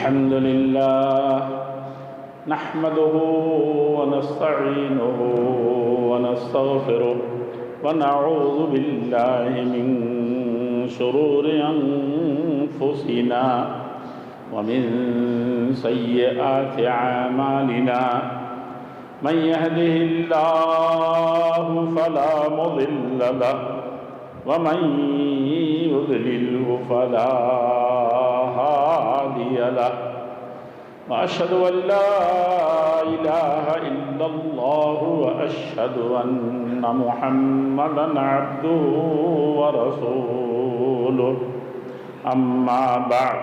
الحمد لله نحمده ونستعينه ونستغفره ونعوذ بالله من شرور أنفسنا ومن سيئات أعمالنا من يهده الله فلا مضل له ومن يضلله فلا هادي له وأشهد أن لا إله إلا الله وأشهد أن محمدًا عبده ورسوله أما بعد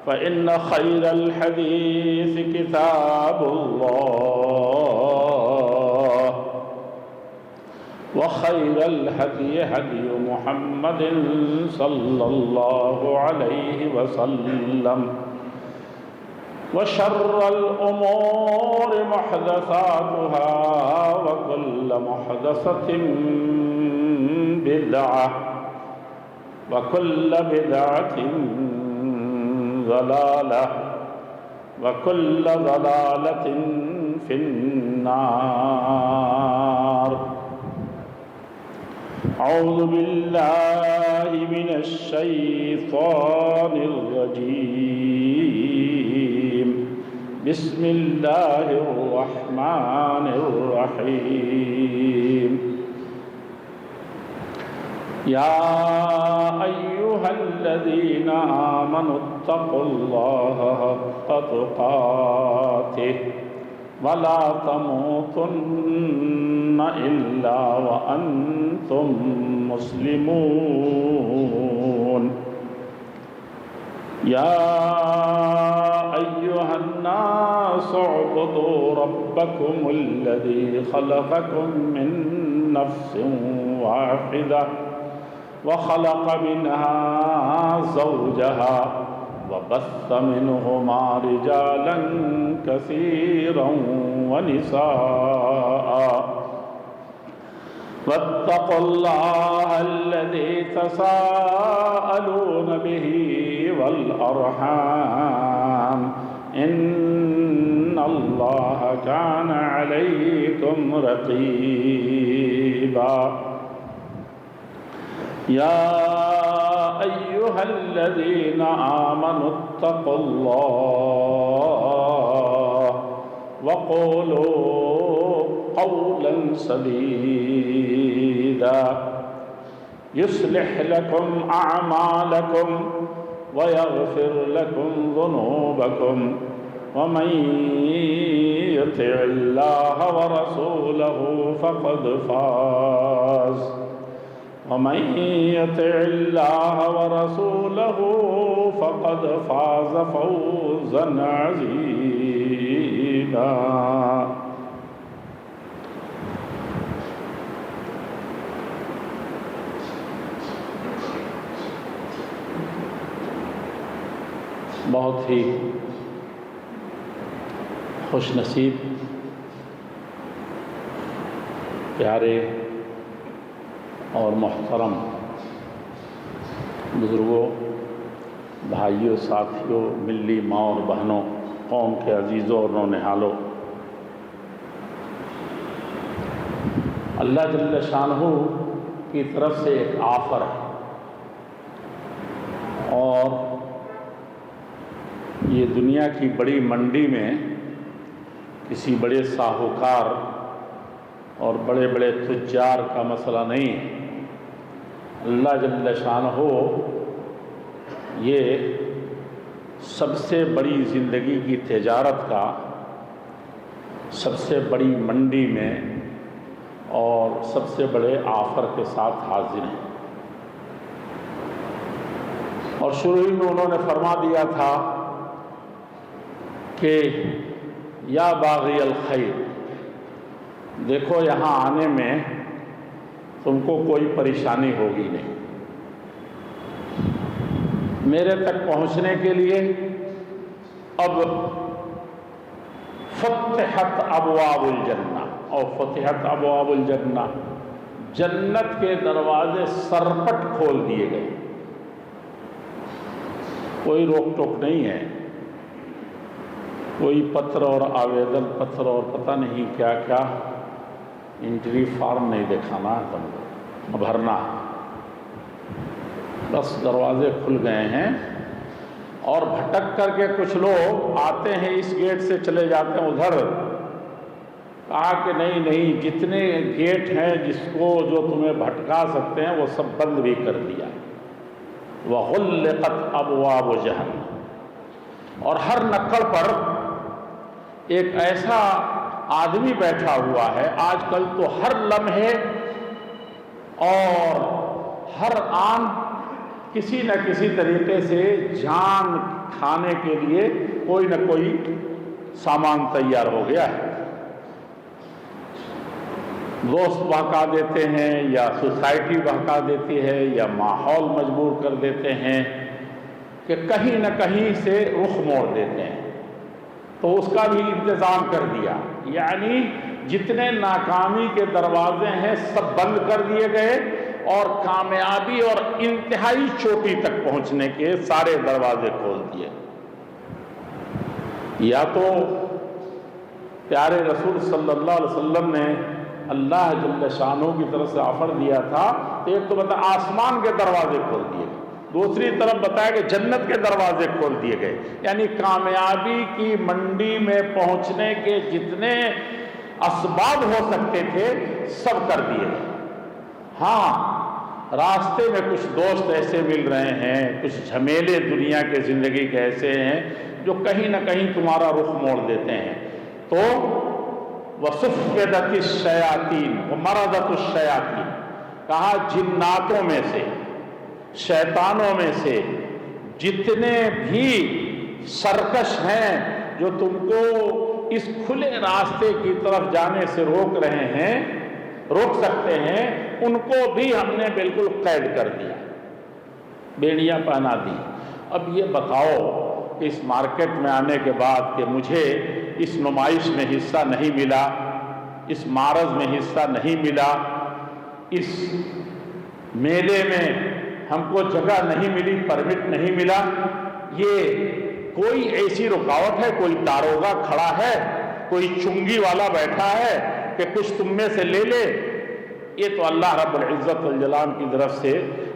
فإن خير الحديث كتاب الله وخير الهدي هدي محمد صلى الله عليه وسلم وشر الأمور محدثاتها وكل محدثة بدعة وكل بدعة ضلالة وكل ضلالة في النار. أعوذ بالله من الشيطان الرجيم. بسم الله الرحمن الرحيم. يا أيها الذين آمنوا اتقوا الله حق تقاته ولا تموتن إلا وأنتم مسلمون. يا أيها الناس اعبدوا ربكم الذي خلقكم من نفس واحدة وخلق منها زوجها وبث منهما رجالا كثيرا ونساء واتقوا الله الذي تساءلون به والأرحام إن الله كان عليكم رقيبا. يا أيها الذين آمنوا اتقوا الله وقولوا قولا سديدا يصلح لكم أعمالكم ويغفر لكم ذنوبكم ومن يطع الله ورسوله فقد فاز ومن يطع الله ورسوله فقد فاز فوزا عظيما. بہت ہی خوش نصیب پیارے اور محترم بزرگوں، بھائیوں، ساتھیوں، ملی ماں اور بہنوں، قوم کے عزیزوں اور نونہالوں، اللہ جل شانہ کی طرف سے ایک آفر ہے اور یہ دنیا کی بڑی منڈی میں کسی بڑے ساہوکار اور بڑے بڑے تجار کا مسئلہ نہیں ہے. اللہ جل شانہ یہ سب سے بڑی زندگی کی تجارت کا سب سے بڑی منڈی میں اور سب سے بڑے آفر کے ساتھ حاضر ہیں. اور شروع میں انہوں نے فرما دیا تھا کہ یا باغی الخیر، دیکھو یہاں آنے میں تم کو کوئی پریشانی ہوگی نہیں. میرے تک پہنچنے کے لیے اب فتحت ابواب الجنہ اور فتحت ابواب الجنہ، جنت کے دروازے سرپٹ کھول دیے گئے. کوئی روک ٹوک نہیں ہے. کوئی پتر اور آویدن پتر اور پتہ نہیں کیا کیا انٹری فارم نہیں دکھانا ہے تم کو، بھرنا، بس دروازے کھل گئے ہیں اور بھٹک کر کے کچھ لوگ آتے ہیں اس گیٹ سے چلے جاتے ہیں ادھر۔ کہا کہ نہیں جتنے گیٹ ہیں جس کو جو تمہیں بھٹکا سکتے ہیں وہ سب بند بھی کر دیا۔ وَغُلِّقَتْ أَبْوَابُ جَهَنَّمَ، اور ہر نکڑ پر ایک ایسا آدمی بیٹھا ہوا ہے۔ آج کل تو ہر لمحے اور ہر آن کسی نہ کسی طریقے سے جان کھانے کے لیے کوئی نہ کوئی سامان تیار ہو گیا ہے۔ دوست بہکا دیتے ہیں یا سوسائٹی بہکا دیتی ہے یا ماحول مجبور کر دیتے ہیں کہ کہیں نہ کہیں سے رخ موڑ دیتے ہیں، تو اس کا بھی انتظام کر دیا۔ یعنی جتنے ناکامی کے دروازے ہیں سب بند کر دیے گئے اور کامیابی اور انتہائی چوٹی تک پہنچنے کے سارے دروازے کھول دیے۔ یا تو پیارے رسول صلی اللہ علیہ وسلم نے اللہ جل شانہ کی طرف سے آفر دیا تھا، ایک تو بتا آسمان کے دروازے کھول دیے گئے، دوسری طرف بتایا کہ جنت کے دروازے کھول دیے گئے۔ یعنی کامیابی کی منڈی میں پہنچنے کے جتنے اسباب ہو سکتے تھے سب کر دیے گئے۔ ہاں، راستے میں کچھ دوست ایسے مل رہے ہیں، کچھ جھمیلے دنیا کے زندگی کے ایسے ہیں جو کہیں نہ کہیں تمہارا رخ موڑ دیتے ہیں۔ تو وَصُفِّدَتِ الشَّيَاطِينُ وَمَرَضَتُ الشَّيَاطِينُ، کہا جناتوں میں سے، شیطانوں میں سے جتنے بھی سرکش ہیں جو تم کو اس کھلے راستے کی طرف جانے سے روک رہے ہیں، روک سکتے ہیں، ان کو بھی ہم نے بالکل قید کر دیا، بیڑیاں پہنا دی۔ اب یہ بتاؤ کہ اس مارکیٹ میں آنے کے بعد کہ مجھے اس نمائش میں حصہ نہیں ملا، اس معرض میں حصہ نہیں ملا، اس میلے میں ہم کو جگہ نہیں ملی، پرمٹ نہیں ملا، یہ کوئی ایسی رکاوٹ ہے؟ کوئی داروغہ کھڑا ہے، کوئی چنگی والا بیٹھا ہے کہ کچھ تم میں سے لے لے؟ یہ تو اللہ رب العزت والجلال کی طرف سے،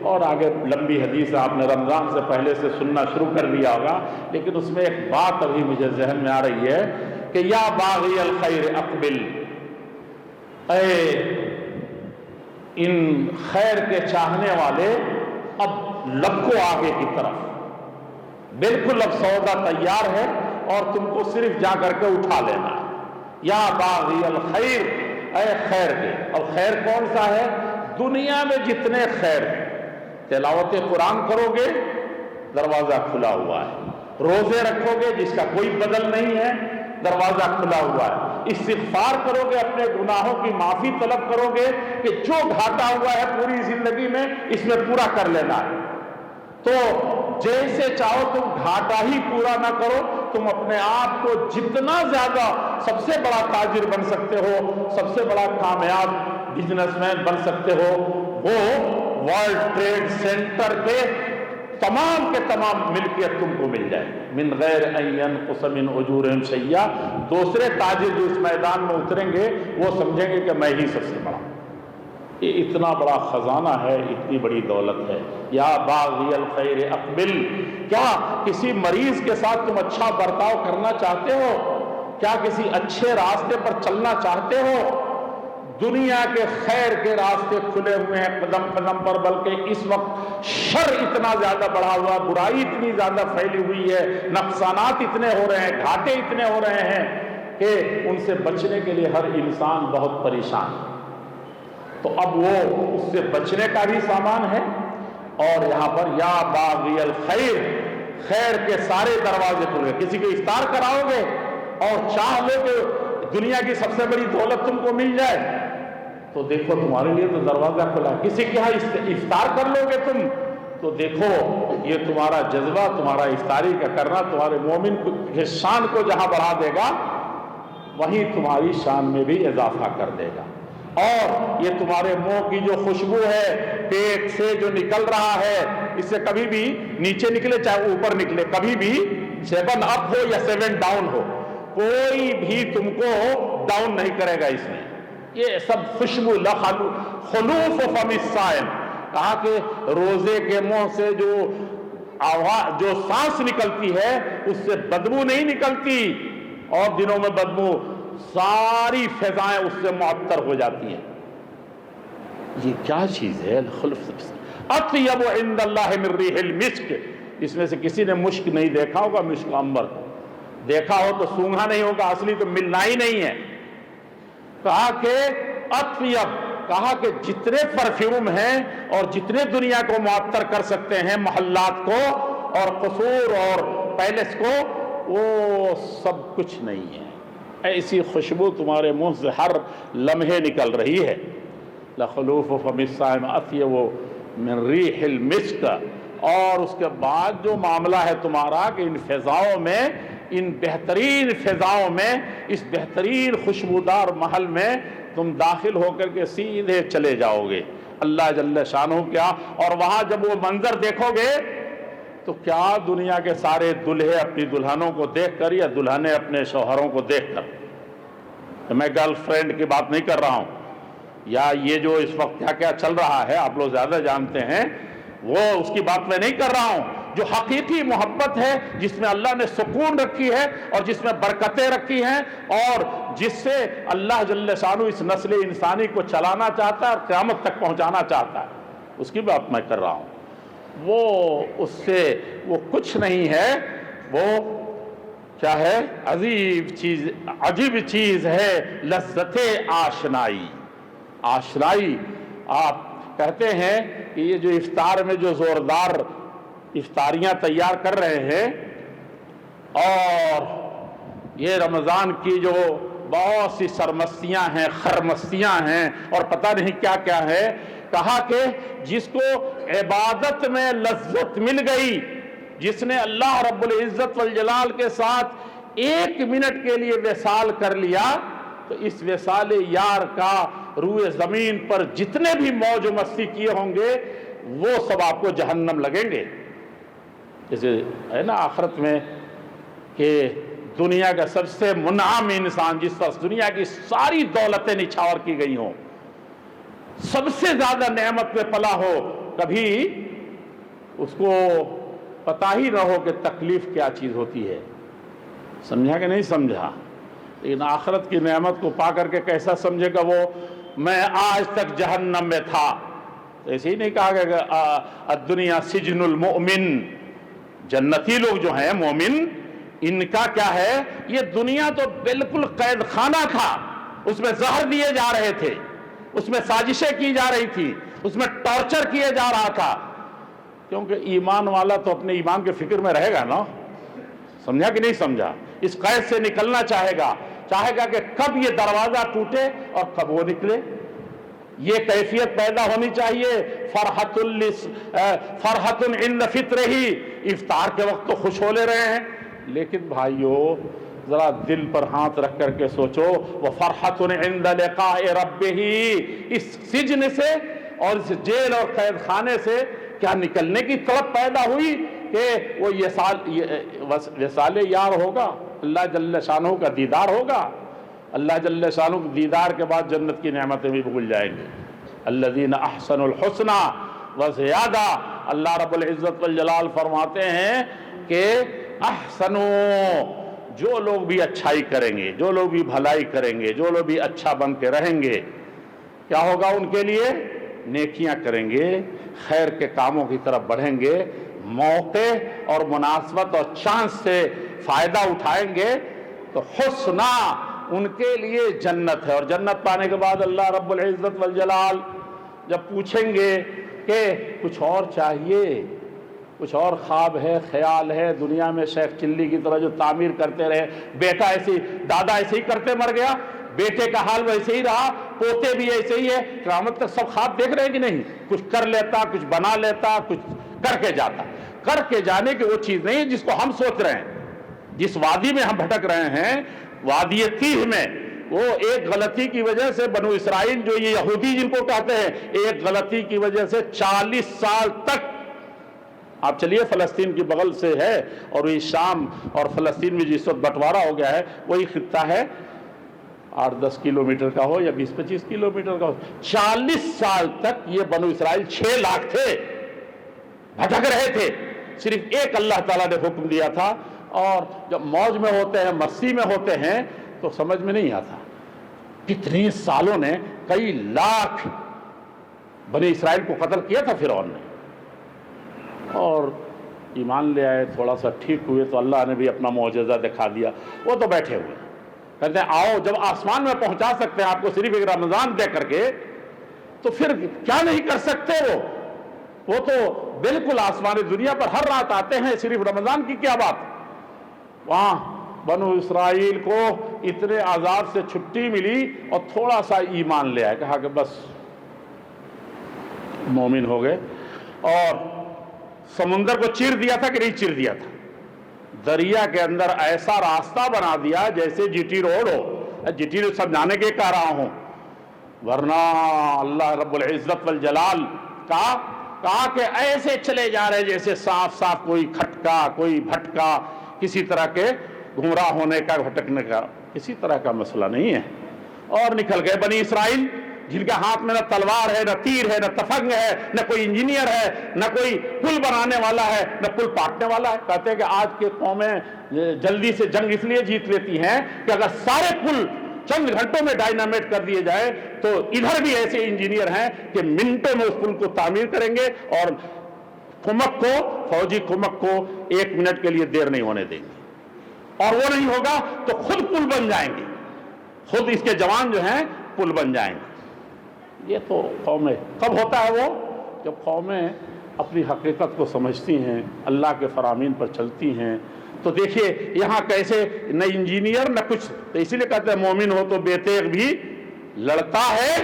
اور آگے لمبی حدیث آپ نے رمضان سے پہلے سے سننا شروع کر دیا ہوگا، لیکن اس میں ایک بات ابھی مجھے ذہن میں آ رہی ہے کہ یا باغی الخیر اقبل، اے ان خیر کے چاہنے والے اب لپکو آگے کی طرف، بالکل اب سودا تیار ہے اور تم کو صرف جا کر کے اٹھا لینا ہے۔ یا باغی الخیر، اے خیر کے، اور خیر کون سا ہے؟ دنیا میں جتنے خیر ہیں، تلاوت قرآن کرو گے دروازہ کھلا ہوا ہے، روزے رکھو گے جس کا کوئی بدل نہیں ہے دروازہ کھلا ہوا ہے، استغفار کرو گے، اپنے گناہوں کی معافی طلب کرو گے کہ جو گھاٹا ہوا ہے پوری زندگی میں اس میں پورا کر لینا ہے، تو جیسے چاہو تم گھاٹا ہی پورا نہ کرو، تم اپنے آپ کو جتنا زیادہ سب سے بڑا تاجر بن سکتے ہو، سب سے بڑا کامیاب بزنس مین بن سکتے ہو، وہ ورلڈ ٹریڈ سینٹر کے تمام کے تمام ملکیت تم کو مل جائے، من غیر ان ينقص من اجورہم شیئا۔ دوسرے تاجر جو اس میدان میں اتریں گے وہ سمجھیں گے کہ میں ہی سب سے بڑا، یہ اتنا بڑا خزانہ ہے، اتنی بڑی دولت ہے۔ یا باغی الخیر اقبل، کیا کسی مریض کے ساتھ تم اچھا برتاؤ کرنا چاہتے ہو؟ کیا کسی اچھے راستے پر چلنا چاہتے ہو؟ دنیا کے خیر کے راستے کھلے ہوئے ہیں قدم قدم پر، بلکہ اس وقت شر اتنا زیادہ بڑھا ہوا، برائی اتنی زیادہ پھیلی ہوئی ہے، نقصانات اتنے ہو رہے ہیں، گھاٹے اتنے ہو رہے ہیں کہ ان سے بچنے کے لیے ہر انسان بہت پریشان ہے۔ تو اب وہ اس سے بچنے کا بھی سامان ہے، اور یہاں پر یا باغی الخیر، خیر کے سارے دروازے کھل گئے۔ کسی کو افطار کراؤ گے اور چاہ لو کہ دنیا کی سب سے بڑی دولت تم کو مل جائے تو دیکھو تمہارے لیے تو دروازہ کھلا ہے۔ کسی کے ہاں افطار کر لو گے تم تو دیکھو یہ تمہارا جذبہ، تمہارا افطاری کا کرنا تمہارے مومن کی شان کو جہاں بڑھا دے گا وہیں تمہاری شان میں بھی اضافہ کر دے گا، اور یہ تمہارے منہ کی جو خوشبو ہے پیٹ سے جو نکل رہا ہے، اس سے کبھی بھی نیچے نکلے چاہے اوپر نکلے، کبھی بھی 7 اپ ہو یا 7 ڈاؤن ہو، کوئی بھی تم کو ڈاؤن نہیں کرے گا اس میں. یہ سب خوشبو خلوف فم الصائم. کہا کہ روزے کے منہ سے جو سانس نکلتی ہے اس سے بدبو نہیں نکلتی، اور دنوں میں بدبو، ساری فضائیں اس سے معطر ہو جاتی ہیں. یہ کیا چیز ہے؟ اطیب عند اللہ من ریح المسک. اس میں سے کسی نے مشک نہیں دیکھا ہوگا، مشک عنبر دیکھا ہو تو سونگھا نہیں ہوگا، اصلی تو ملنا ہی نہیں ہے. کہا کہ اطیب، کہا کہ جتنے پرفیوم ہیں اور جتنے دنیا کو معطر کر سکتے ہیں، محلات کو اور قصور اور پیلس کو، وہ سب کچھ نہیں ہے. ایسی خوشبو تمہارے منہ سے ہر لمحے نکل رہی ہے. لخلوف فم الصائم اطیب من ریح المسک. اور اس کے بعد جو معاملہ ہے تمہارا کہ ان فضاؤں میں، ان بہترین فضاؤں میں، اس بہترین خوشبودار محل میں تم داخل ہو کر کے سیدھے چلے جاؤ گے اللہ جل شانہ کیا. اور وہاں جب وہ منظر دیکھو گے تو کیا دنیا کے سارے دلہے اپنی دلہنوں کو دیکھ کر یا دلہنے اپنے شوہروں کو دیکھ کر، میں گرل فرینڈ کی بات نہیں کر رہا ہوں، یا یہ جو اس وقت کیا کیا چل رہا ہے آپ لوگ زیادہ جانتے ہیں، وہ اس کی بات میں نہیں کر رہا ہوں. جو حقیقی محبت ہے، جس میں اللہ نے سکون رکھی ہے اور جس میں برکتیں رکھی ہیں اور جس سے اللہ جل شانہ اس نسل انسانی کو چلانا چاہتا ہے اور قیامت تک پہنچانا چاہتا ہے، اس کی بات میں کر رہا ہوں. وہ اس سے وہ کچھ نہیں ہے. وہ کیا ہے؟ عجیب چیز ہے لذت آشنائی. آشنائی. آپ کہتے ہیں کہ یہ جو افطار میں جو زوردار افطاریاں تیار کر رہے ہیں اور یہ رمضان کی جو بہت سی سرمستیاں ہیں، خرمستیاں ہیں اور پتہ نہیں کیا کیا ہے، کہا کہ جس کو عبادت میں لذت مل گئی، جس نے اللہ رب العزت والجلال کے ساتھ 1 منٹ کے لیے وصال کر لیا، تو اس وصال یار کا روئے زمین پر جتنے بھی موج و مستی کیے ہوں گے وہ سب آپ کو جہنم لگیں گے. جیسے ہے نا آخرت میں کہ دنیا کا سب سے منعم انسان، جس پر دنیا کی ساری دولتیں نچھاور کی گئی ہوں، سب سے زیادہ نعمت میں پلا ہو، کبھی اس کو پتہ ہی نہ ہو کہ تکلیف کیا چیز ہوتی ہے. سمجھا کہ نہیں سمجھا؟ لیکن آخرت کی نعمت کو پا کر کے کیسا سمجھے گا وہ، میں آج تک جہنم میں تھا. ایسے ہی نہیں کہا کہ الدنیا سجن المؤمن. جنتی لوگ جو ہیں مومن، ان کا کیا ہے؟ یہ دنیا تو بالکل قید خانہ تھا، اس میں زہر دیے جا رہے تھے، اس میں سازشیں کی جا رہی تھی، اس میں ٹارچر کیے جا رہا تھا. کیونکہ ایمان والا تو اپنے ایمان کے فکر میں رہے گا نا. سمجھا کہ نہیں سمجھا؟ اس قید سے نکلنا چاہے گا کہ کب یہ دروازہ ٹوٹے اور کب وہ نکلے. یہ کیفیت پیدا ہونی چاہیے. فرحت عند فطرہ. افطار کے وقت تو خوش ہو لے رہے ہیں، لیکن بھائیو ذرا دل پر ہاتھ رکھ کر کے سوچو، وفرحت عند لقاء ربہ. اس سجن سے اور اس جیل اور قید خانے سے کیا نکلنے کی طلب پیدا ہوئی کہ وہ وصال یار ہوگا، اللہ جل شانہ کا دیدار ہوگا. اللہ جل شانہ کے دیدار کے بعد جنت کی نعمتیں بھی بھول جائیں گے. الذین احسنوا الحسنى وزیادہ. اللہ رب العزت والجلال فرماتے ہیں کہ احسنوا، جو لوگ بھی اچھائی کریں گے، جو لوگ بھی بھلائی کریں گے، جو لوگ بھی اچھا بن کے رہیں گے، کیا ہوگا ان کے لیے؟ نیکیاں کریں گے، خیر کے کاموں کی طرف بڑھیں گے، موقع اور مناسبت اور چانس سے فائدہ اٹھائیں گے، تو حسنہ ان کے لیے جنت ہے. اور جنت پانے کے بعد اللہ رب العزت والجلال جب پوچھیں گے کہ کچھ اور چاہیے، کچھ اور خواب ہے، خیال ہے، دنیا میں شیخ چلی کی طرح جو تعمیر کرتے رہے، بیٹا ایسے دادا ایسے ہی کرتے مر گیا، بیٹے کا حال ویسے ہی رہا، پوتے بھی ایسے ہی ہے، قیامت تک سب خواب دیکھ رہے ہیں کہ نہیں؟ کچھ کر لیتا، کچھ بنا لیتا، کچھ کر کے جاتا. کر کے جانے کی وہ چیز نہیں ہے جس کو ہم سوچ رہے ہیں. جس وادی میں ہم بھٹک رہے ہیں، وادی تیہ میں، وہ ایک غلطی کی وجہ سے بنو اسرائیل جو یہ یہودی جن کو کہتے ہیں، ایک غلطی کی وجہ سے 40 سال تک آپ چلیے فلسطین کی بغل سے ہے اور یہ شام اور فلسطین میں جس وقت بٹوارا ہو گیا ہے وہی خطہ ہے 8-10 کلومیٹر کا ہو یا 20-25 کلومیٹر کا ہو. 40 سال تک یہ بنو اسرائیل 6 لاکھ تھے, بھٹک رہے تھے. صرف ایک اللہ تعالیٰ نے حکم دیا تھا, اور جب موج میں ہوتے ہیں, مستی میں ہوتے ہیں تو سمجھ میں نہیں آتا. کتنے سالوں نے کئی لاکھ بنی اسرائیل کو قتل کیا تھا فرعون نے, اور ایمان لے آئے, تھوڑا سا ٹھیک ہوئے تو اللہ نے بھی اپنا معجزہ دکھا دیا. وہ تو بیٹھے ہوئے کہتے ہیں آؤ, جب آسمان میں پہنچا سکتے ہیں آپ کو صرف ایک رمضان دے کر کے, تو پھر کیا نہیں کر سکتے. وہ تو بالکل آسمانی دنیا پر ہر رات آتے ہیں, صرف رمضان کی کیا بات. وہاں بنو اسرائیل کو اتنے عذاب سے چھٹی ملی اور تھوڑا سا ایمان لے آئے, کہا کہ بس مومن ہو گئے. اور سمندر کو چیر دیا تھا کہ نہیں چیر دیا تھا, دریا کے اندر ایسا راستہ بنا دیا جیسے جی ٹی روڈ ہو. جی ٹی روڈ سمجھانے کے کہہ رہا ہوں, ورنہ اللہ رب العزت والجلال کہا کہ ایسے چلے جا رہے جیسے صاف صاف کوئی کھٹکا, کوئی بھٹکا, کسی طرح کے گمراہ ہونے کا, بھٹکنے کا کسی طرح کا مسئلہ نہیں ہے. اور نکل گئے بنی اسرائیل, جن کے ہاتھ میں نہ تلوار ہے, نہ تیر ہے, نہ تفنگ ہے, نہ کوئی انجینئر ہے, نہ کوئی پل بنانے والا ہے, نہ پل پاٹنے والا ہے. کہتے ہیں کہ آج کے قومیں جلدی سے جنگ اس لیے جیت لیتی ہیں کہ اگر سارے پل چند گھنٹوں میں ڈائنامیٹ کر دیے جائے تو ادھر بھی ایسے انجینئر ہیں کہ منٹوں میں اس پل کو تعمیر کریں گے, اور کمک کو, فوجی کمک کو 1 منٹ کے لیے دیر نہیں ہونے دیں گے. اور وہ نہیں ہوگا تو خود پل بن جائیں گے, خود اس کے جوان جو ہیں پل بن جائیں گے. یہ تو قومیں کب ہوتا ہے, وہ جب قومیں اپنی حقیقت کو سمجھتی ہیں, اللہ کے فرامین پر چلتی ہیں. تو دیکھیے یہاں کیسے نہ انجینئر نہ کچھ, تو اسی لیے کہتے ہیں مومن ہو تو بے تیغ بھی لڑتا ہے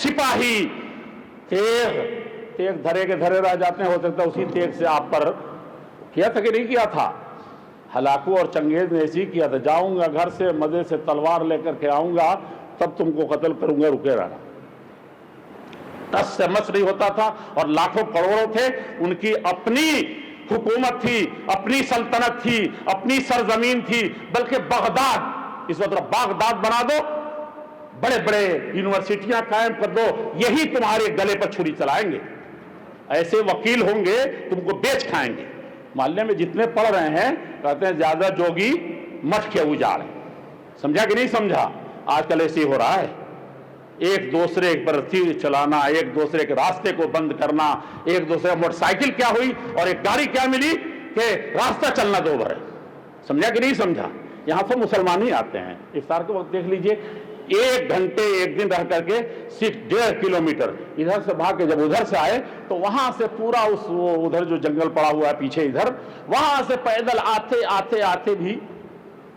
سپاہی. تیغ دھرے کے دھرے رہ جاتے ہیں, ہو سکتا ہے اسی تیغ سے آپ پر کیا تھا کہ نہیں کیا تھا. ہلاکو اور چنگیز نے ایسی کیا تھا, جاؤں گا گھر سے مزے سے تلوار لے کر کے آؤں گا, تب تم کو قتل کروں گا, رکے رہنا. ٹس سے مس نہیں ہوتا تھا, اور لاکھوں کروڑوں تھے, ان کی اپنی حکومت تھی, اپنی سلطنت تھی, اپنی سرزمین تھی. بلکہ بغداد, اس وقت بغداد بنا دو, بڑے بڑے یونیورسٹیاں قائم کر دو, یہی تمہارے گلے پر چھری چلائیں گے. ایسے وکیل ہوں گے تم کو بیچ کھائیں گے. محلے میں جتنے پڑھ رہے ہیں کہتے ہیں زیادہ جوگی مٹھ کے اجاڑ. سمجھا کہ نہیں سمجھا؟ آج کل ایسے ہی ہو رہا ہے, ایک دوسرے پر تیر چلانا, ایک دوسرے کے راستے کو بند کرنا, ایک دوسرے موٹر سائیکل کیا ہوئی اور ایک گاڑی کیا ملی کہ راستہ چلنا دو بھر ہے. سمجھا کہ نہیں سمجھا؟ یہاں تو مسلمان ہی آتے ہیں. افطار کے وقت دیکھ لیجئے, 1 گھنٹے ایک دن رہ کر کے صرف 1.5 کلومیٹر ادھر سے بھاگ کے جب ادھر سے آئے تو وہاں سے پورا ادھر جو جنگل پڑا ہوا ہے پیچھے ادھر, وہاں سے پیدل آتے بھی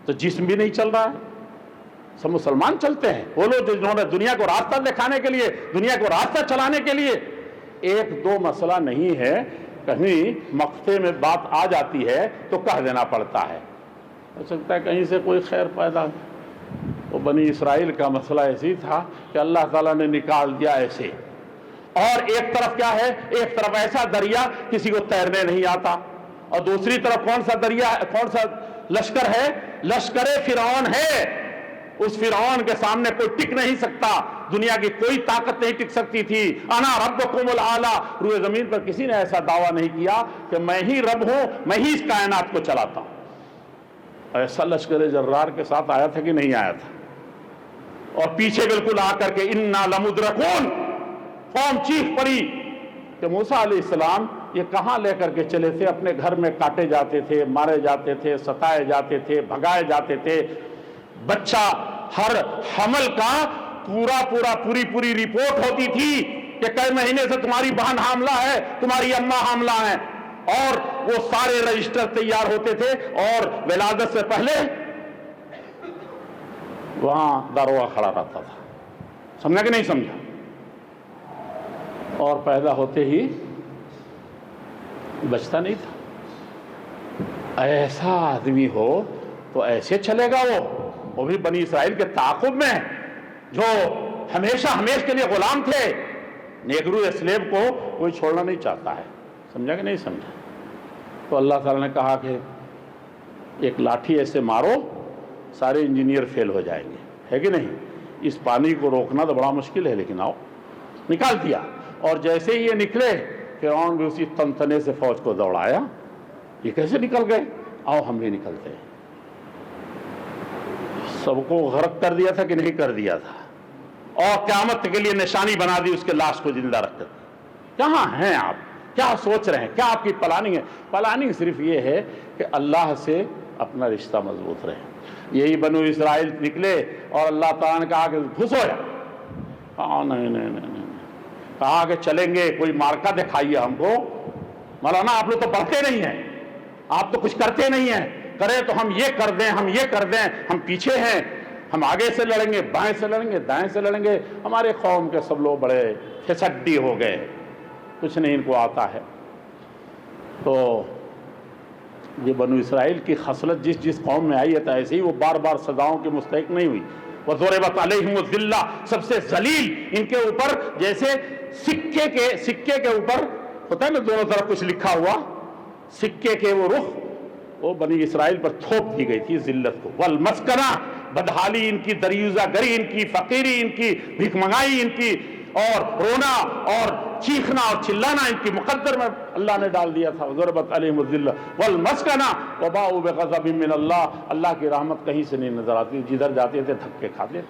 تو جسم بھی نہیں چل رہا ہے. سب مسلمان چلتے ہیں, وہ لوگ جنہوں نے دنیا کو راستہ دکھانے کے لیے, دنیا کو راستہ چلانے کے لیے. 1-2 مسئلہ نہیں ہے, کہیں مقطع میں بات آ جاتی ہے تو کہہ دینا پڑتا ہے. ہو سکتا ہے کہیں سے کوئی خیر پیدا ہو. وہ بنی اسرائیل کا مسئلہ ایسی تھا کہ اللہ تعالیٰ نے نکال دیا ایسے. اور ایک طرف کیا ہے, ایک طرف ایسا دریا کسی کو تیرنے نہیں آتا, اور دوسری طرف کون سا دریا, کون سا لشکر ہے, لشکر فرعون ہے. اس فرعون کے سامنے کوئی ٹک نہیں سکتا, دنیا کی کوئی طاقت نہیں ٹک سکتی تھی. انا ربکم الاعلی, روئے زمین پر کسی نے ایسا دعویٰ نہیں کیا کہ میں ہی رب ہوں, میں ہی اس کائنات کو چلاتا ہوں. ایسا لشکر جرار کے ساتھ آیا تھا کہ نہیں آیا تھا, اور پیچھے بالکل آ کر کے انا لمدرکون, قوم چیخ پڑی کہ موسیٰ علیہ السلام یہ کہاں لے کر کے چلے تھے. اپنے گھر میں کاٹے جاتے تھے, مارے جاتے تھے, ستائے جاتے تھے, بھگائے جاتے تھے. بچہ ہر حمل کا پوری رپورٹ ہوتی تھی کہ کئی مہینے سے تمہاری بہن حاملہ ہے, تمہاری اماں حاملہ ہیں, اور وہ سارے رجسٹر تیار ہوتے تھے. اور ولادت سے پہلے وہاں داروغہ کھڑا رہتا تھا. سمجھا کہ نہیں سمجھا؟ اور پیدا ہوتے ہی بچتا نہیں تھا. ایسا آدمی ہو تو ایسے چلے گا, وہ بھی بنی اسرائیل کے تعاقب میں, جو ہمیشہ کے لیے غلام تھے. نیگرو یا سلیب کو کوئی چھوڑنا نہیں چاہتا ہے. سمجھا کہ نہیں سمجھا؟ تو اللہ تعالیٰ نے کہا کہ ایک لاٹھی ایسے مارو سارے انجینئر فیل ہو جائیں گے، ہے کہ نہیں؟ اس پانی کو روکنا تو بڑا مشکل ہے، لیکن آؤ، نکال دیا۔ اور جیسے ہی یہ نکلے فرعون بھی اسی تنتنے سے فوج کو دوڑایا، یہ کیسے نکل گئے؟ آؤ ہم بھی نکلتے ہیں۔ سب کو غرق کر دیا تھا کہ نہیں کر دیا تھا؟ اور قیامت کے لیے نشانی بنا دی اس کے لاش کو زندہ رکھ کر۔ کہاں ہیں آپ؟ کیا سوچ رہے ہیں؟ کیا آپ کی پلاننگ ہے؟ پلاننگ صرف یہ ہے کہ اللہ سے اپنا رشتہ مضبوط رہے۔ یہی بنو اسرائیل نکلے اور اللہ تعالیٰ نے کہا کہ گھس ہو جا، کہا نہیں، کہا کہ چلیں گے، کوئی مارکا دکھائیے ہم کو۔ مولانا آپ لوگ تو پڑھتے نہیں ہیں، آپ تو کچھ کرتے نہیں ہیں، کریں تو ہم یہ کر دیں، ہم یہ کر دیں، ہم پیچھے ہیں، ہم آگے سے لڑیں گے، بائیں سے لڑیں گے، دائیں سے لڑیں گے۔ ہمارے قوم کے سب لوگ بڑے پھسڈی ہو گئے، کچھ نہیں ان کو آتا ہے۔ تو یہ بنو اسرائیل کی خصلت جس قوم میں آئی ہے تو ایسے ہی وہ بار بار سزاؤں کی مستحق نہیں ہوئی۔ وَضُرِبَتْ عَلَيْهِمُ الذِّلَّةُ، سب سے ذلیل ان کے اوپر، جیسے سکے کے اوپر ہوتا ہے نا دونوں طرف کچھ لکھا ہوا، سکے کے وہ رخ وہ بنی اسرائیل پر تھوپ دی گئی تھی ذلت کو۔ والمسکنہ، بدحالی ان کی، دریوزہ گری ان کی، فقیری ان کی، بھیک منگائی ان کی، اور رونا اور چیخنا اور چلانا ان کی مقدر میں اللہ نے ڈال دیا تھا۔ ضربت علیہم الذلہ والمسکنہ وباؤوا بغضب من اللہ، اللہ کی رحمت کہیں سے نہیں نظر آتی، جدھر جاتے تھے دھکے کھاتے۔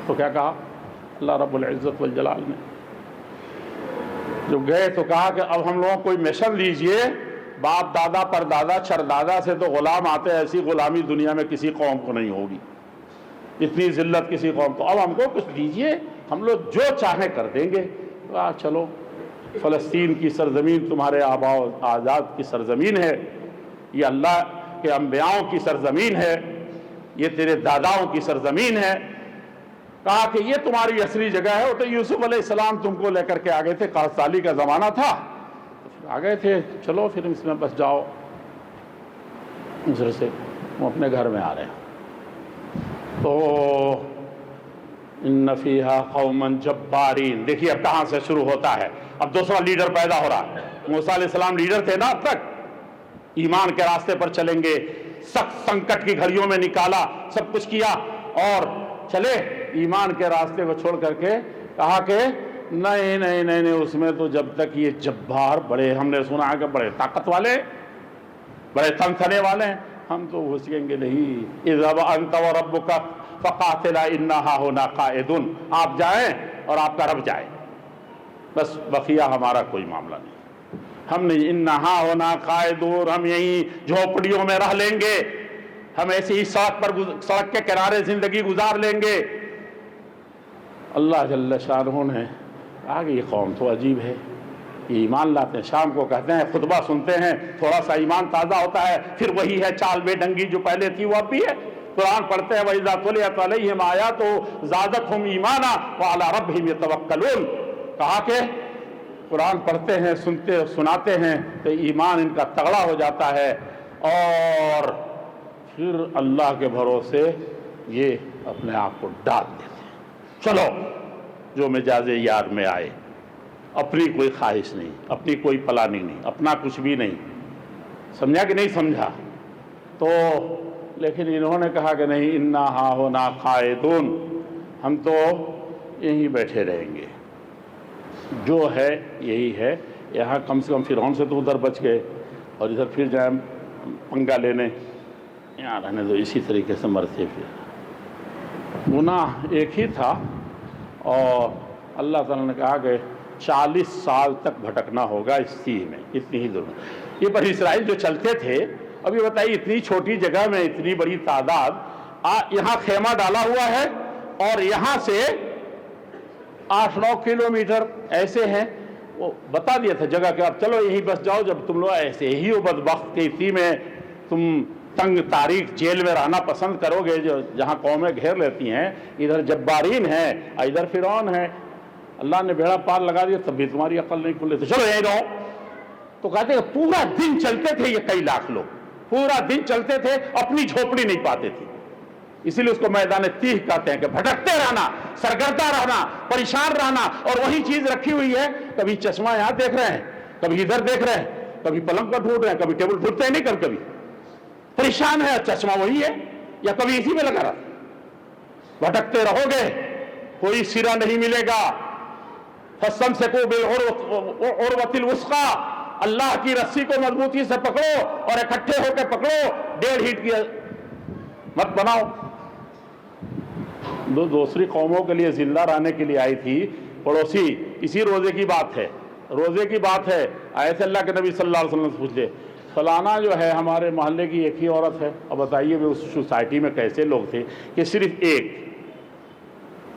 تو کیا کہا اللہ رب العزت والجلال نے؟ جو گئے تو کہا کہ اب ہم لوگوں کو کوئی مشن دیجئے، باپ دادا پر دادا چردادا سے تو غلام آتے، ایسی غلامی دنیا میں کسی قوم کو نہیں ہوگی، اتنی ذلت کسی قوم کو، اب ہم کو کچھ دیجئے، ہم لوگ جو چاہیں کر دیں گے۔ چلو، فلسطین کی سرزمین تمہارے آباء و اجداد کی سرزمین ہے، یہ اللہ کے انبیاؤں کی سرزمین ہے، یہ تیرے داداؤں کی سرزمین ہے۔ کہا کہ یہ تمہاری اصلی جگہ ہے۔ وہ تو یوسف علیہ السلام تم کو لے کر کے آگے تھے، قحط سالی کا زمانہ تھا، آ گئے تھے، چلو پھر اس میں بس جاؤ۔ مصر سے وہ اپنے گھر میں آ رہے ہیں تو ان فیہا قوما جبارین، دیکھیے اب کہاں سے شروع ہوتا ہے، اب دوسرا لیڈر پیدا ہو رہا ہے۔ موسیٰ علیہ السلام لیڈر تھے نا، اب تک ایمان کے راستے پر چلیں گے، سخت سنکٹ کی گھڑیوں میں نکالا، سب کچھ کیا، اور چلے ایمان کے راستے کو چھوڑ کر کے کہا کہ نہیں، اس میں تو جب تک یہ جبار، بڑے ہم نے سنا ہے کہ بڑے طاقت والے، بڑے تنتنے والے ہیں، ہم تو گھسیں گے نہیں۔ اذهب انت وربك فقاتلا انا هاهنا قاعدون، آپ جائیں اور آپ کا رب جائے، بس بقیہ ہمارا کوئی معاملہ نہیں، ہم نہیں، انا هاهنا قاعدون، ہم یہیں جھوپڑیوں میں رہ لیں گے، ہم ایسے ہی سڑک کے کنارے زندگی گزار لیں گے۔ اللہ جل شانہ نے آگے یہ قوم تو عجیب ہے، یہ ایمان لاتے ہیں، شام کو کہتے ہیں، خطبہ سنتے ہیں، تھوڑا سا ایمان تازہ ہوتا ہے، پھر وہی ہے چال بے ڈنگی جو پہلے تھی وہ اب بھی ہے۔ قرآن پڑھتے ہیں وَإِذَا تُلِيَتْ عَلَيْهِمْ آيَاتُهُ زَادَتْهُمْ إِيمَانًا وَعَلَىٰ رَبِّهِمْ يَتَوَكَّلُونَ، کہا کہ قرآن پڑھتے ہیں، سناتے ہیں تو ایمان ان کا تگڑا ہو جاتا ہے، اور پھر اللہ کے بھروسے یہ اپنے آپ کو ڈال دیتے ہیں، چلو جو مجاز یار میں آئے، اپنی کوئی خواہش نہیں، اپنی کوئی پلاننگ نہیں، اپنا کچھ بھی نہیں۔ سمجھا کہ نہیں سمجھا؟ تو لیکن انہوں نے کہا کہ نہیں، انا ہاہنا قاعدون، ہم تو یہیں بیٹھے رہیں گے، جو ہے یہی ہے، یہاں کم سے کم فرعون سے تو ادھر بچ گئے، اور ادھر پھر جائیں پنگا لینے، یہاں رہنے دو، اسی طریقے سے مرتے پھر۔ گناہ ایک ہی تھا، اور اللہ تعالیٰ نے کہا کہ 40 سال تک بھٹکنا ہوگا اس تیہ میں، اتنی ہی دور میں۔ یہ بنی اسرائیل جو چلتے تھے، اب یہ بتائیے اتنی چھوٹی جگہ میں اتنی بڑی تعداد، یہاں خیمہ ڈالا ہوا ہے، اور یہاں سے 8-9 کلومیٹر ایسے ہیں، وہ بتا دیا تھا جگہ کہ اب چلو یہیں بس جاؤ، جب تم لوگ ایسے ہی ہو بدبخت کہ اسی میں تم تنگ تاریخ جیل میں رہنا پسند کرو گے، جو جہاں قومیں گھیر لیتی ہیں، ادھر جبارین ہیں، ادھر فرعون ہے، اللہ نے بیڑا پار لگا دیا، تب بھی تمہاری عقل نہیں کھلے تو چلو یہیں رہو۔ تو کہتے ہیں پورا دن چلتے تھے یہ کئی لاکھ لوگ، پورا دن چلتے تھے، اپنی جھوپڑی نہیں پاتے تھے، اسی لیے اس کو میدان تیہ کہتے ہیں، کہ بھٹکتے رہنا، سرگردہ رہنا، پریشان رہنا، اور وہی چیز رکھی ہوئی ہے، کبھی چشمہ یہاں دیکھ رہے ہیں، کبھی ادھر دیکھ رہے ہیں، کبھی پلنگ پر ڈھونڈ رہے ہیں, کبھی ٹیبل ڈھونڈتے ہیں نہیں, کبھی کبھی پریشان ہے, چشمہ وہی ہے یا کبھی اسی میں لگا رہا, بھٹکتے رہو گے, کوئی سرا نہیں ملے گا. فاستمسکوا بالعروۃ الوثقی, اللہ کی رسی کو مضبوطی سے پکڑو اور اکٹھے ہو کے پکڑو, 1.5 ہیٹ کی مت بناؤ. دوسری قوموں کے لیے زندہ رہنے کے لیے آئی تھی پڑوسی, اسی روزے کی بات ہے, روزے کی بات ہے. آئے تھے اللہ کے نبی صلی اللہ علیہ وسلم سے پوچھ لے, فلانا جو ہے ہمارے محلے کی ایک ہی عورت ہے, اب بتائیے وہ اس سوسائٹی میں کیسے لوگ تھے کہ صرف ایک,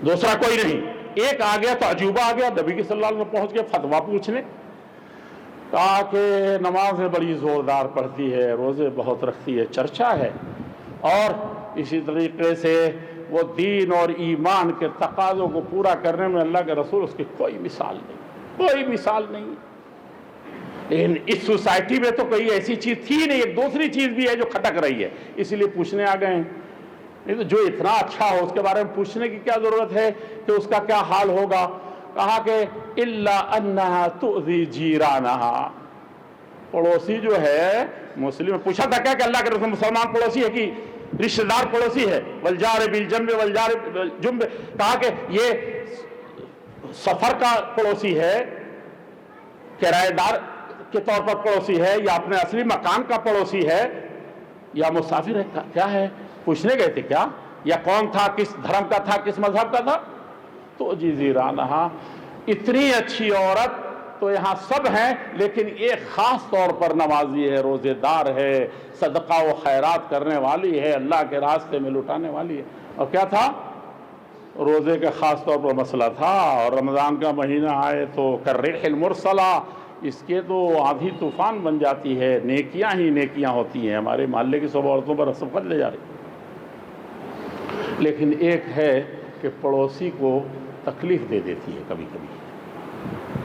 دوسرا کوئی نہیں, ایک آ گیا تو عجوبہ آ گیا, نبی صلی اللہ علیہ وسلم پہنچ گیا فتویٰ پوچھنے. کہا کہ نمازیں بڑی زوردار پڑھتی ہے, روزے بہت رکھتی ہے, چرچا ہے, اور اسی طریقے سے وہ دین اور ایمان کے تقاضوں کو پورا کرنے میں اللہ کے رسول اس کی کوئی مثال نہیں, کوئی مثال نہیں. لیکن اس سوسائٹی میں تو کوئی ایسی چیز تھی نہیں, ایک دوسری چیز بھی ہے جو کھٹک رہی ہے, اسی لیے پوچھنے آ گئے ہیں. نہیں تو جو اتنا اچھا ہو اس کے بارے میں پوچھنے کی کیا ضرورت ہے کہ اس کا کیا حال ہوگا. کہا کہ الا انہا تؤذی جیرانہا, پڑوسی جو ہے مسلم, پوچھا تھا کیا کہ اللہ کے رسول مسلمان پڑوسی ہے کہ رشتہ دار پڑوسی ہے, والجار بالجنب والجار بالجنب, کہا کہ یہ سفر کا پڑوسی ہے, کرایہ دار کے طور پر پڑوسی ہے, یا اپنے اصلی مکان کا پڑوسی ہے, یا مسافر ہے, کیا ہے. پوچھنے گئے تھے کیا, یا کون تھا, کس دھرم کا تھا, کس مذہب کا تھا. تو جیرانہا, اتنی اچھی عورت تو یہاں سب ہیں, لیکن ایک خاص طور پر نمازی ہے, روزے دار ہے, صدقہ و خیرات کرنے والی ہے, اللہ کے راستے میں لٹانے والی ہے. اور کیا تھا, روزے کا خاص طور پر مسئلہ تھا. اور رمضان کا مہینہ آئے تو کالریح المرسلہ, اس کے تو آندھی طوفان بن جاتی ہے, نیکیاں ہی نیکیاں ہوتی ہیں. ہمارے محلے کی 100 عورتوں پر سبقت لے جا رہی. لیکن ایک ہے کہ پڑوسی کو تکلیف دے دیتی ہے, کبھی کبھی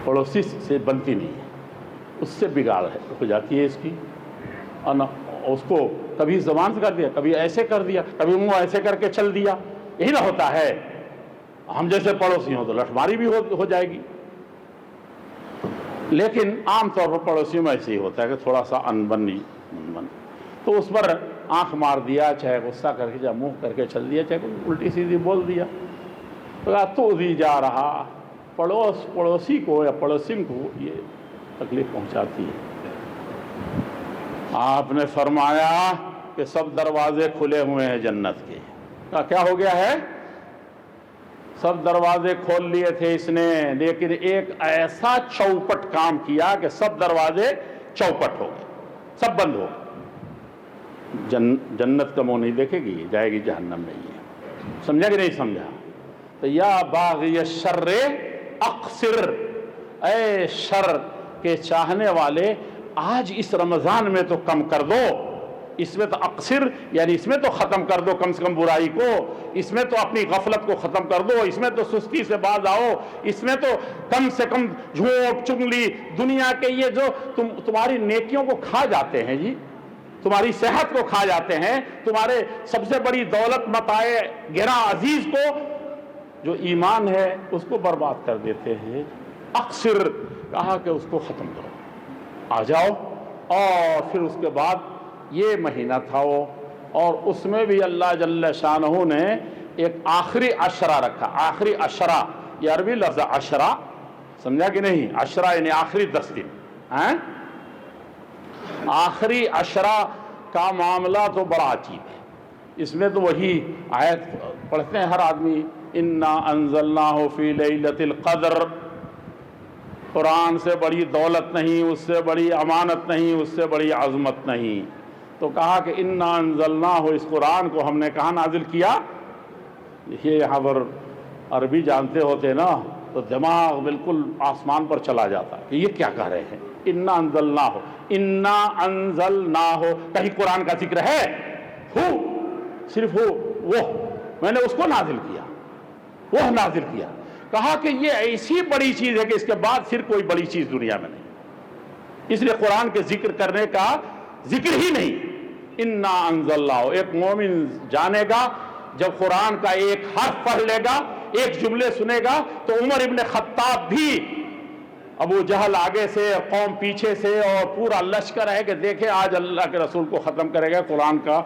پڑوسی سے بنتی نہیں ہے, اس سے بگاڑ ہو جاتی ہے اس کی, اور اس کو کبھی زبان سے کر دیا, کبھی ایسے کر دیا, کبھی منہ ایسے کر کے چل دیا, یہی نہ ہوتا ہے. ہم جیسے پڑوسی ہوں تو لٹماری بھی ہو جائے گی. لیکن عام طور پر پڑوسیوں میں ایسے ہی ہوتا ہے کہ تھوڑا سا انبن تو اس پر آنکھ مار دیا, چاہے غصہ کر کے, چاہے منہ کر کے چل دیا, چاہے الٹی سیدھی بول دیا. تو دی جا رہا, پڑوسی کو یا پڑوسن کو یہ تکلیف پہنچاتی ہے. آپ نے فرمایا کہ سب دروازے کھلے ہوئے ہیں جنت کے. کیا ہو گیا ہے, سب دروازے کھول لیے تھے اس نے, لیکن ایک ایسا چوپٹ کام کیا کہ سب دروازے چوپٹ ہو گئے, سب بند ہو گئے. جنت کا منہ نہیں دیکھے گی, جائے گی جہنم میں. یہ سمجھا کہ نہیں سمجھا. تو یا باغی الشر اقصر, اے شر کے چاہنے والے آج اس رمضان میں تو کم کر دو, اس میں تو اقصر یعنی اس میں تو ختم کر دو کم سے کم برائی کو, اس میں تو اپنی غفلت کو ختم کر دو, اس میں تو سستی سے باز آؤ, اس میں تو کم سے کم جھوٹ چغلی دنیا کے یہ جو تمہاری نیکیوں کو کھا جاتے ہیں جی, تمہاری صحت کو کھا جاتے ہیں, تمہارے سب سے بڑی دولت متاع گراں عزیز کو جو ایمان ہے اس کو برباد کر دیتے ہیں. اقصر, کہا کہ اس کو ختم کرو, آ جاؤ. اور پھر اس کے بعد یہ مہینہ تھا وہ, اور اس میں بھی اللہ جل شانہ نے ایک آخری عشرہ رکھا. آخری عشرہ یہ عربی لفظ عشرہ, سمجھا کہ نہیں. عشرہ یعنی آخری 10 دن. آخری عشرہ کا معاملہ تو بڑا عجیب ہے. اس میں تو وہی آیت پڑھتے ہیں ہر آدمی, انا انزلناہ فی لیلۃ القدر. قرآن سے بڑی دولت نہیں, اس سے بڑی امانت نہیں, اس سے بڑی عظمت نہیں. تو کہا کہ انا انزلناہ, اس قرآن کو ہم نے کہاں نازل کیا. یہ یہاں پر عربی جانتے ہوتے نا تو دماغ بالکل آسمان پر چلا جاتا کہ یہ کیا کہہ رہے ہیں. انا انزلناہ, انا انزلناہ, کہیں قرآن کا ذکر ہے؟ ہو, صرف ہو, وہ میں نے اس کو نازل کیا, وہ نازل کیا. کہا کہ یہ ایسی بڑی چیز ہے کہ اس کے بعد پھر کوئی بڑی چیز دنیا میں نہیں, اس لیے قرآن کے ذکر کرنے کا ذکر ہی نہیں. انا انزلناہ, ایک مومن جانے گا جب قرآن کا ایک حرف پڑھ لے گا, ایک جملے سنے گا, تو عمر ابن خطاب بھی ابو جہل آگے سے اور قوم پیچھے سے اور پورا لشکر ہے کہ دیکھیں آج اللہ کے رسول کو ختم کرے گا، قرآن کا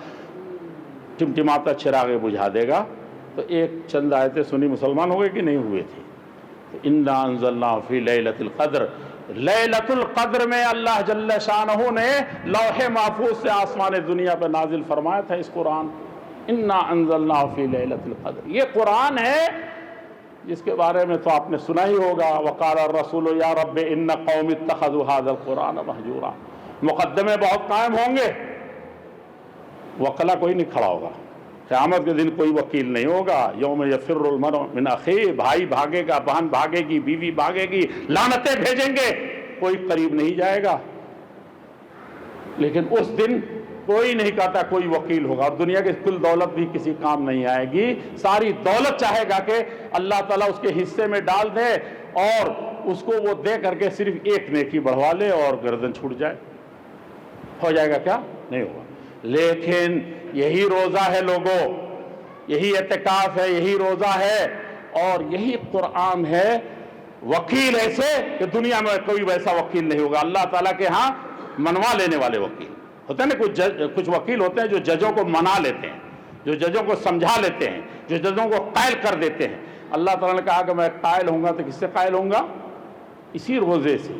ٹمٹماتا چراغ بجھا دے گا. تو ایک چند آیتیں سنی مسلمان ہو گئے کہ نہیں ہوئے تھے؟ انا انزلناہ فی لیلۃ القدر، لیلۃ القدر میں اللہ جل شانہ نے لوح محفوظ سے آسمان دنیا پر نازل فرمایا تھا اس قرآن. انا انزلناہ فی لیلۃ القدر، یہ قرآن ہے جس کے بارے میں تو آپ نے سنا ہی ہوگا، وقال الرسول یا رب ان قوم اتخذوا ھذا القرآن مہجورا. مقدمے بہت قائم ہوں گے، وکلا کوئی نہیں کھڑا ہوگا. قیامت کے دن کوئی وکیل نہیں ہوگا. یوم یفر المرء من اخیہ، بھائی بھاگے گا، بہن بھاگے گی، بیوی بھاگے گی، لعنتیں بھیجیں گے، کوئی قریب نہیں جائے گا. لیکن اس دن کوئی نہیں کہتا کوئی وکیل ہوگا، اور دنیا کی کل دولت بھی کسی کام نہیں آئے گی. ساری دولت چاہے گا کہ اللہ تعالیٰ اس کے حصے میں ڈال دے اور اس کو وہ دے کر کے صرف ایک نیکی بڑھوا لے اور گردن چھوٹ جائے. ہو جائے گا کیا؟ نہیں ہوگا. لیکن یہی روزہ ہے لوگوں، یہی اعتکاف ہے، یہی روزہ ہے، اور یہی قرآن ہے. وکیل ایسے کہ دنیا میں کوئی ویسا وکیل نہیں ہوگا. اللہ تعالیٰ کے ہاں منوا لینے والے وکیل ہوتے ہیں نا. کچھ وکیل ہوتے ہیں جو ججوں کو منا لیتے ہیں، جو ججوں کو سمجھا لیتے ہیں، جو ججوں کو قائل کر دیتے ہیں. اللہ تعالیٰ نے کہا کہ میں قائل ہوں گا تو کس سے قائل ہوں گا؟ اسی روزے سے،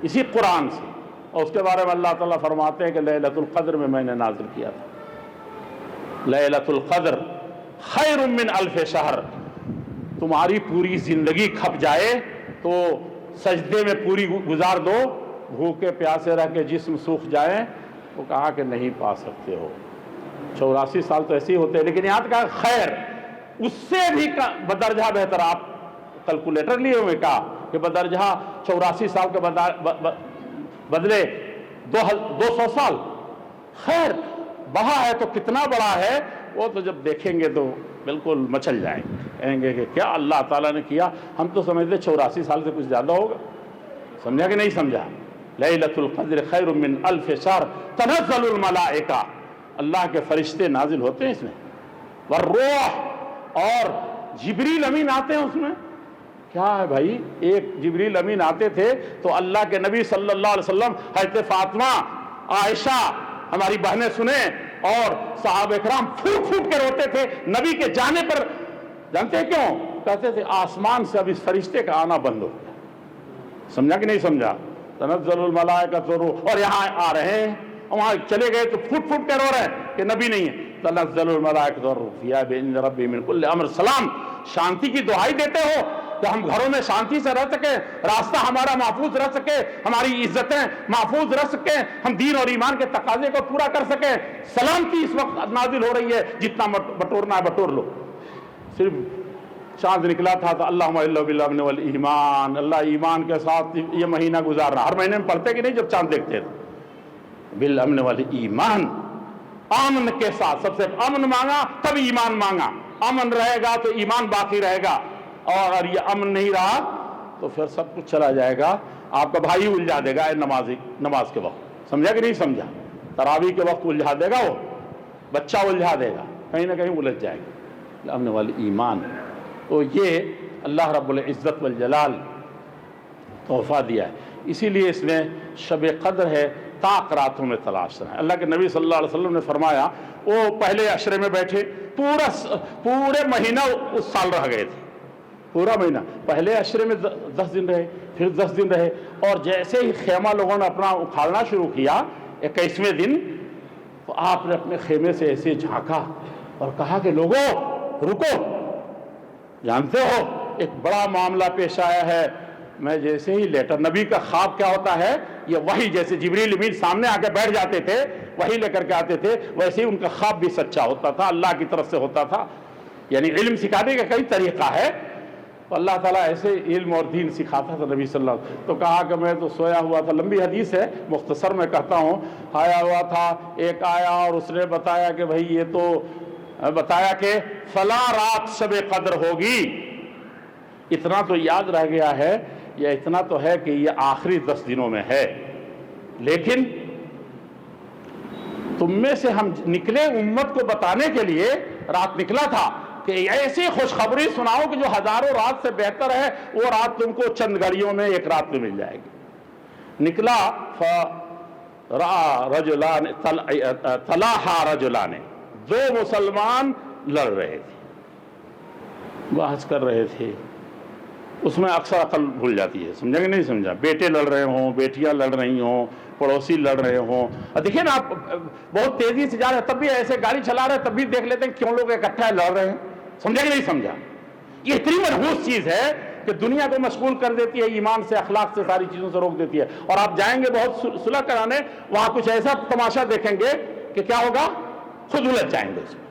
اسی قرآن سے. اور اس کے بارے میں اللہ تعالیٰ فرماتے ہیں کہ لیلۃ القدر میں نے نازل کیا تھا. لیلۃ القدر خیر من الف شہر. تمہاری پوری زندگی کھپ جائے تو سجدے میں پوری گزار دو، بھوکے پیاسے رہ کے جسم سوکھ جائیں تو کہا کہ نہیں پا سکتے ہو. 84 سال تو ایسے ہی ہوتے ہیں، لیکن یہاں تو کہا خیر، اس سے بھی بدرجہ بہتر. آپ کیلکولیٹر لیے ہوئے کہا کہ بدرجہ 84 سال کے بدلے 200 سال. خیر بڑا ہے تو کتنا بڑا ہے وہ تو جب دیکھیں گے تو بالکل مچل جائیں گے، کہیں گے کہ کیا اللہ تعالیٰ نے کیا. ہم تو سمجھتے 84 سال سے کچھ زیادہ ہوگا. سمجھا کہ نہیں سمجھا؟ لیلۃ القدر خیر من الف شہر تنزل الملائکہ، اللہ کے فرشتے نازل ہوتے ہیں اس میں، والروح، اور جبریل امین آتے ہیں اس میں. کیا ہے بھائی، ایک جبریل امین آتے تھے تو اللہ کے نبی صلی اللہ علیہ وسلم، حضرت فاطمہ، عائشہ ہماری بہنیں سنیں، اور صحابہ کرام پھوٹ پھوٹ کے روتے تھے نبی کے جانے پر. جانتے ہیں کیوں؟ کہتے تھے آسمان سے اب اس فرشتے کا آنا بند ہو گیا. سمجھا کہ نہیں سمجھا؟ تنزل الملائکۃ والروح، اور یہاں آ رہے ہیں، وہاں چلے گئے تو پھوٹ پھوٹ کے رو رہے ہیں کہ نبی نہیں ہے. تنزل الملائکۃ والروح فیہا بإذن ربہم من کل امر. سلام، شانتی کی دعائی دیتے ہو کہ ہم گھروں میں شانتی سے رہ سکیں، راستہ ہمارا محفوظ رہ سکے، ہماری عزتیں محفوظ رہ سکیں، ہم دین اور ایمان کے تقاضے کو پورا کر سکیں. سلامتی اس وقت نازل ہو رہی ہے، جتنا بٹورنا ہے بٹور لو. صرف چاند نکلا تھا تو اللہم الا بالامن والایمان، اللہ ایمان کے ساتھ یہ مہینہ گزارنا. ہر مہینے میں پڑھتے کہ نہیں جب چاند دیکھتے تھے؟ بالامن والایمان، امن کے ساتھ. سب سے امن مانگا تب ایمان مانگا. امن رہے گا تو ایمان باقی رہے گا، اور اگر یہ امن نہیں رہا تو پھر سب کچھ چلا جائے گا. آپ کا بھائی الجھا دے گا نماز کے وقت. سمجھا کہ نہیں سمجھا؟ تراویح کے وقت الجھا دے گا، وہ بچہ الجھا دے گا، کہیں نہ کہیں الجھ جائے گا. امن والایمان، تو یہ اللہ رب العزت والجلال تحفہ دیا ہے. اسی لیے اس میں شب قدر ہے، طاق راتوں میں تلاش رہے. اللہ کے نبی صلی اللہ علیہ وسلم نے فرمایا، وہ پہلے عشرے میں بیٹھے، پورے مہینہ اس سال رہ گئے تھے. پورا مہینہ پہلے عشرے میں 10 دن رہے، پھر 10 دن رہے، اور جیسے ہی خیمہ لوگوں نے اپنا اکھاڑنا شروع کیا 21ویں دن، تو آپ نے اپنے خیمے سے ایسے جھانکا اور کہا کہ لوگوں رکو، جانتے ہو ایک بڑا معاملہ پیش آیا ہے. میں جیسے ہی لیٹر، نبی کا خواب کیا ہوتا ہے، یہ وحی، جیسے جبریل امین سامنے آ کے بیٹھ جاتے تھے، وحی لے کر کے آتے تھے، ویسے ہی ان کا خواب بھی سچا ہوتا تھا، اللہ کی طرف سے ہوتا تھا. یعنی علم سکھانے کا کئی طریقہ ہے. تو اللہ تعالیٰ ایسے علم اور دین سکھاتا تھا نبی صلی اللہ علیہ وسلم. تو کہا کہ میں تو سویا ہوا تھا، لمبی حدیث ہے، مختصر میں کہتا ہوں. آیا ہوا تھا، ایک آیا اور اس نے بتایا کہ بھائی یہ تو بتایا کہ فلاں رات شب قدر ہوگی. اتنا تو یاد رہ گیا ہے، یا اتنا تو ہے کہ یہ آخری 10 دنوں میں ہے. لیکن تم میں سے ہم نکلے امت کو بتانے کے لیے، رات نکلا تھا کہ ایسی خوشخبری سناؤ کہ جو ہزاروں رات سے بہتر ہے، وہ رات تم کو چند گھڑیوں میں ایک رات میں مل جائے گی۔ نکلا فرأى رجلان تلاحا رجلان، دو مسلمان لڑ رہے تھے، بحث کر رہے تھے۔ اس میں اکثر عقل بھول جاتی ہے، سمجھا کہ نہیں سمجھا؟ بیٹے لڑ رہے ہوں، بیٹیاں لڑ رہی ہوں، پڑوسی لڑ رہے ہوں، اور دیکھیں نا آپ بہت تیزی سے جا رہے ہیں تب بھی ایسے گاڑی چلا رہے ہیں تب بھی دیکھ لیتے ہیں کیوں لوگ اکٹھا لڑ رہے ہیں، سمجھا کہ نہیں سمجھا؟ یہ اتنی منحوس چیز ہے کہ دنیا کو مشغول کر دیتی ہے، ایمان سے، اخلاق سے، ساری چیزوں سے روک دیتی ہے۔ اور آپ جائیں گے بہت صلح کرانے، وہاں کچھ ایسا تماشا دیکھیں گے کہ کیا ہوگا، خود الجھ جائیں گے۔ اس میں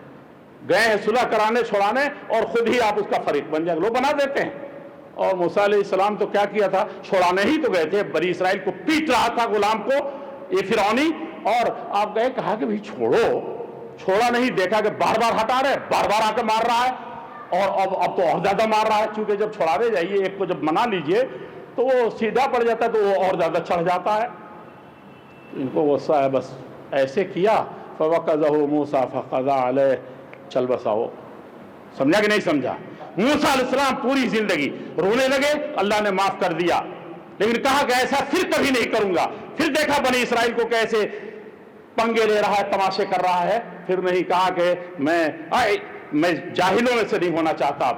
گئے ہیں صلح کرانے چھوڑانے اور خود ہی آپ اس کا فریق بن جائیں گے، لوگ بنا دیتے ہیں۔ اور موسیٰ علیہ السلام تو کیا کیا تھا، چھوڑانے ہی تو گئے تھے، بنی اسرائیل کو پیٹ رہا تھا غلام کو یہ فرعونی، اور آپ گئے، کہا کہ بھئی چھوڑو، چھوڑا نہیں، دیکھا کہ بار بار ہٹا رہے، بار بار آ کے مار رہا ہے، اور اب تو اور زیادہ مار رہا ہے، چونکہ جب چھوڑانے جائیے ایک کو جب منا لیجئے تو وہ سیدھا پڑ جاتا ہے تو وہ اور زیادہ چڑھ جاتا ہے۔ ان کو غصہ ہے، بس ایسے کیا، فَوَقَذَهُ مُوسَىٰ فَقَضَىٰ عَلَيْهِ، چل بساؤ، سمجھا کہ نہیں سمجھا؟ موسیٰ علیہ السلام پوری زندگی رونے لگے، اللہ نے معاف کر دیا، لیکن کہا کہ ایسا پھر کبھی نہیں کروں گا۔ پھر دیکھا بنی اسرائیل کو کیسے پنگے لے رہا ہے، تماشے کر رہا ہے، پھر نہیں کہا کہ میں جاہلوں میں سے نہیں ہونا چاہتا،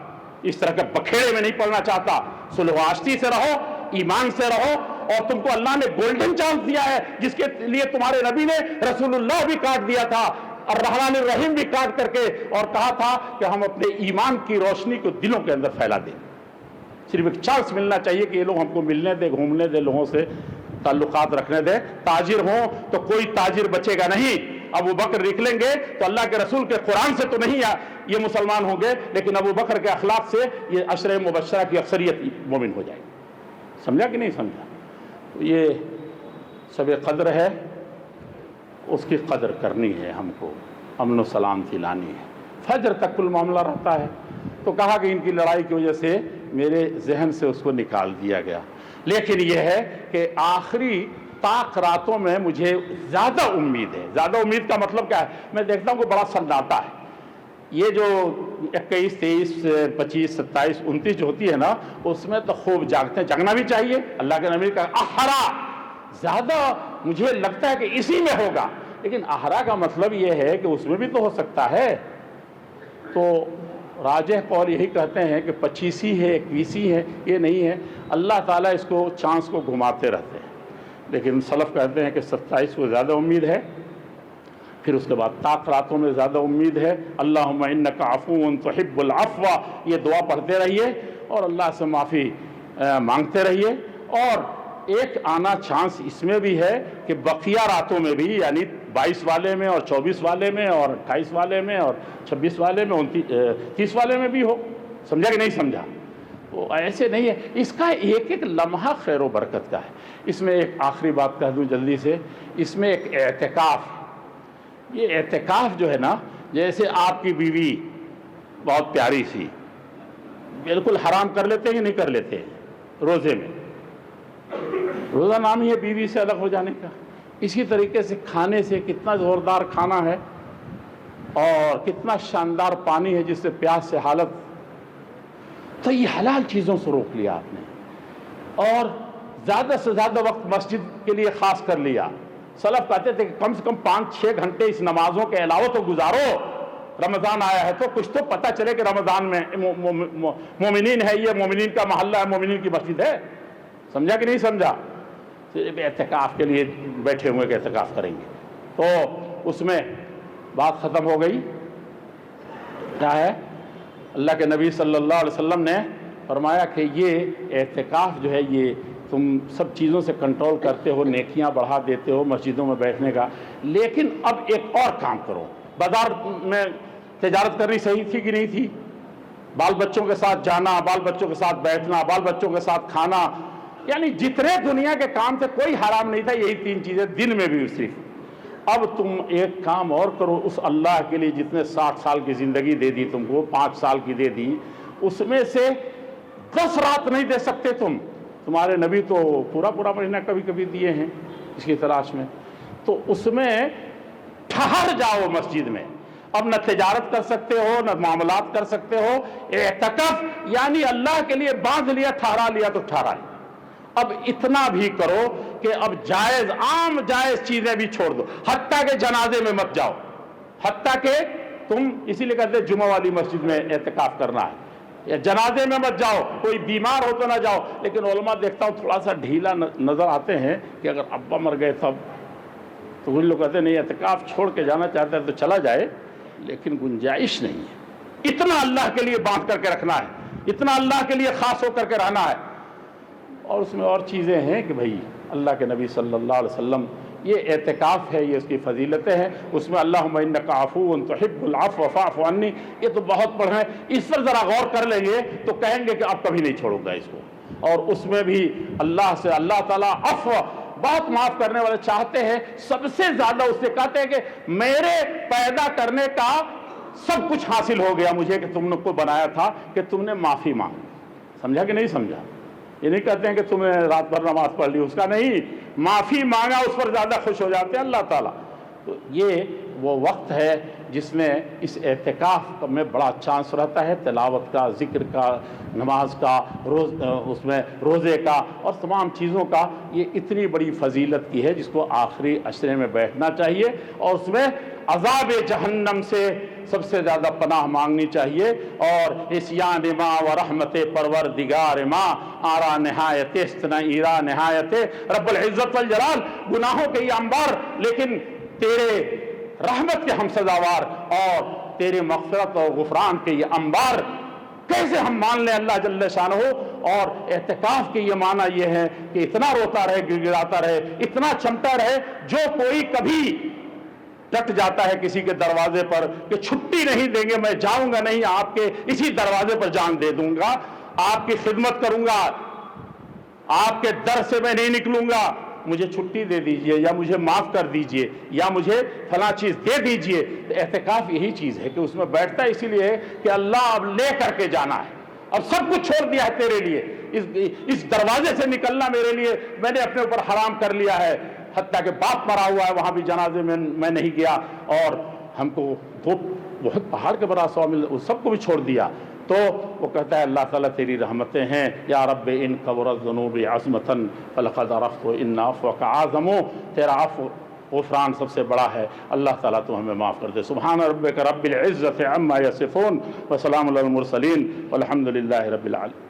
اس طرح کے بکھیڑے میں نہیں پڑنا چاہتا، صلح و آشتی سے رہو، ایمان سے رہو، اور تم کو اللہ نے گولڈن چانس دیا ہے جس کے لیے تمہارے نبی نے رسول اللہ بھی کاٹ دیا تھا، الرحمن الرحیم بھی کاٹ کر کے، اور کہا تھا کہ ہم اپنے ایمان کی روشنی کو دلوں کے اندر پھیلا دیں۔ صرف ایک چانس ملنا چاہیے کہ یہ لوگ ہم کو ملنے دے، گھومنے دے، لوگوں سے تعلقات رکھنے دے۔ تاجر ہوں تو کوئی تاجر بچے گا نہیں، ابو بکر نکلیں گے تو اللہ کے رسول کے قرآن سے تو نہیں یہ مسلمان ہوں گے، لیکن ابو بکر کے اخلاق سے یہ عشرہ مبشرہ کی اکثریت مومن ہو جائے گی۔ سمجھا کہ نہیں سمجھا؟ یہ شب قدر ہے، اس کی قدر کرنی ہے، ہم کو امن و سلامتی لانی ہے۔ فجر تک کل معاملہ رہتا ہے، تو کہا کہ ان کی لڑائی کی وجہ سے میرے ذہن سے اس کو نکال دیا گیا، لیکن یہ ہے کہ آخری طاق راتوں میں مجھے زیادہ امید ہے۔ زیادہ امید کا مطلب کیا ہے؟ میں دیکھتا ہوں کہ بڑا سناٹا ہے، یہ جو 21، 23، 25، 27، 29 جو ہوتی ہے نا، اس میں تو خوب جاگتے ہیں، جاگنا بھی چاہیے، اللہ کے نبی کا احرا زیادہ مجھے لگتا ہے کہ اسی میں ہوگا، لیکن احرا کا مطلب یہ ہے کہ اس میں بھی تو ہو سکتا ہے۔ تو راجح قول یہی کہتے ہیں کہ 25 ہے، 21 ہے، یہ نہیں ہے، اللہ تعالیٰ اس کو چانس کو گھماتے رہتے ہیں، لیکن سلف کہتے ہیں کہ 27 کو زیادہ امید ہے، پھر اس کے بعد طاق راتوں میں زیادہ امید ہے۔ اللہم انک عفو تحب العفو، یہ دعا پڑھتے رہیے اور اللہ سے معافی مانگتے رہیے۔ اور ایک آنا چانس اس میں بھی ہے کہ بقیہ راتوں میں بھی، یعنی 22 والے میں اور 24 والے میں اور 28 والے میں اور 26 والے میں، 30 والے میں بھی ہو، سمجھا کہ نہیں سمجھا؟ وہ ایسے نہیں ہے، اس کا ایک ایک لمحہ خیر و برکت کا ہے۔ اس میں ایک آخری بات کہہ دوں جلدی سے، اس میں ایک اعتکاف، یہ اعتکاف جو ہے نا، جیسے آپ کی بیوی بہت پیاری سی، بالکل حرام کر لیتے ہیں کہ نہیں کر لیتے روزے میں؟ روزہ نام ہی ہے بیوی سے الگ ہو جانے کا۔ اسی طریقے سے کھانے سے، کتنا زوردار کھانا ہے اور کتنا شاندار پانی ہے جس سے پیاس سے حالت، تو یہ حلال چیزوں سے روک لیا آپ نے، اور زیادہ سے زیادہ وقت مسجد کے لیے خاص کر لیا۔ سلف کہتے تھے کہ کم سے کم 5-6 گھنٹے اس نمازوں کے علاوہ تو گزارو، رمضان آیا ہے تو کچھ تو پتہ چلے کہ رمضان میں مومنین ہے، یہ مومنین کا محلہ ہے، مومنین کی مسجد ہے، سمجھا کہ نہیں سمجھا؟ صرف اعتکاف کے لیے بیٹھے ہوئے کہ اعتکاف کریں گے، تو اس میں بات ختم ہو گئی۔ کیا ہے؟ اللہ کے نبی صلی اللہ علیہ وسلم نے فرمایا کہ یہ اعتکاف جو ہے، یہ تم سب چیزوں سے کنٹرول کرتے ہو، نیکیاں بڑھا دیتے ہو مسجدوں میں بیٹھنے کا، لیکن اب ایک اور کام کرو۔ بازار میں تجارت کرنی صحیح تھی کہ نہیں تھی؟ بال بچوں کے ساتھ جانا، بال بچوں کے ساتھ بیٹھنا، بال بچوں کے ساتھ کھانا، یعنی جتنے دنیا کے کام تھے کوئی حرام نہیں تھا، یہی 3 چیزیں دن میں بھی صرف۔ اب تم ایک کام اور کرو، اس اللہ کے لیے جتنے 60 سال کی زندگی دے دی تم کو، 5 سال کی دے دی، اس میں سے 10 رات نہیں دے سکتے تم؟ تمہارے نبی تو پورا مہینہ کبھی کبھی دیے ہیں اس کی تلاش میں، تو اس میں ٹھہر جاؤ مسجد میں، اب نہ تجارت کر سکتے ہو، نہ معاملات کر سکتے ہو۔ اعتکاف یعنی اللہ کے لیے باندھ لیا، ٹھہرا لیا تو ٹھہرا لیا۔ اب اتنا بھی کرو کہ اب جائز، عام جائز چیزیں بھی چھوڑ دو، حتیٰ کہ جنازے میں مت جاؤ، حتیٰ کہ تم اسی لیے کہتے ہیں جمعہ والی مسجد میں اعتکاف کرنا ہے، یا جنازے میں مت جاؤ، کوئی بیمار ہو تو نہ جاؤ۔ لیکن علماء دیکھتا ہوں تھوڑا سا ڈھیلا نظر آتے ہیں کہ اگر ابا مر گئے تب تو کچھ لوگ کہتے ہیں نہیں اعتکاف چھوڑ کے جانا چاہتا ہے تو چلا جائے، لیکن گنجائش نہیں ہے۔ اتنا اللہ کے لیے باندھ کر کے رکھنا ہے، اتنا اللہ کے لیے خاص ہو کر کے رہنا ہے۔ اور اس میں اور چیزیں ہیں کہ بھائی اللہ کے نبی صلی اللہ علیہ وسلم، یہ اعتکاف ہے، یہ اس کی فضیلتیں ہیں، اس میں اللہم انک عفو تحب العفو فاعف عنی، یہ تو بہت پڑھ رہے ہیں، اس پر ذرا غور کر لیں گے تو کہیں گے کہ اب کبھی نہیں چھوڑوں گا اس کو۔ اور اس میں بھی اللہ سے اللہ تعالیٰ عفو، بہت معاف کرنے والے چاہتے ہیں۔ سب سے زیادہ اس سے کہتے ہیں کہ میرے پیدا کرنے کا سب کچھ حاصل ہو گیا مجھے کہ تم نے کو بنایا تھا کہ تم نے معافی مانگی۔ سمجھا کہ نہیں سمجھا؟ یہ نہیں کہتے ہیں کہ تم نے رات بھر نماز پڑھ لی، اس کا نہیں، معافی مانگا، اس پر زیادہ خوش ہو جاتے ہیں اللہ تعالیٰ۔ تو یہ وہ وقت ہے جس میں اس اعتکاف میں بڑا چانس رہتا ہے، تلاوت کا، ذکر کا، نماز کا، اس میں روزے کا اور تمام چیزوں کا۔ یہ اتنی بڑی فضیلت کی ہے جس کو آخری عشرے میں بیٹھنا چاہیے، اور اس میں عذاب جہنم سے سب سے زیادہ پناہ مانگنی چاہیے۔ اور عصیان ما و رحمت پروردگار ما آرا نہایت استنا ایرا نہایت، رب العزت والجلال گناہوں کے یہ انبار لیکن تیرے رحمت کے ہم سزاوار، اور تیرے مغفرت اور غفران کے یہ انبار کیسے ہم مان لیں اللہ جل شانہ۔ اور اعتکاف کے یہ معنی یہ ہے کہ اتنا روتا رہے، گر گراتا رہے، اتنا چمٹا رہے، جو کوئی کبھی ڈٹ جاتا ہے کسی کے دروازے پر کہ چھٹی نہیں دیں گے، میں جاؤں گا نہیں، آپ کے اسی دروازے پر جان دے دوں گا، آپ کی خدمت کروں گا، آپ کے در سے میں نہیں نکلوں گا، مجھے چھٹی دے دیجئے، یا مجھے معاف کر دیجئے، یا مجھے فلاں چیز دے دیجئے۔ تو اعتکاف یہی چیز ہے کہ اس میں بیٹھتا ہے اسی لیے کہ اللہ اب لے کر کے جانا ہے، اب سب کچھ چھوڑ دیا ہے تیرے لیے، اس دروازے سے نکلنا میرے لیے میں نے اپنے اوپر حرام کر لیا ہے۔ حتیٰ کہ باپ مرا ہوا ہے، وہاں بھی جنازے میں میں نہیں گیا، اور ہم کو دو بہت پہاڑ کے برابر سوا مل، اس سب کو بھی چھوڑ دیا۔ تو وہ کہتا ہے اللہ تعالیٰ تیری رحمتیں ہیں، یا رب ان کبرت ذنوبی عظمتاً فلقد عرفت ان عفوک اعظم، تیرا عفو غفران سب سے بڑا ہے، اللہ تعالیٰ تو ہمیں معاف کر دے۔ سبحان ربک رب العزت عما یصفون وسلام علی المرسلین والحمد للہ رب العالمین۔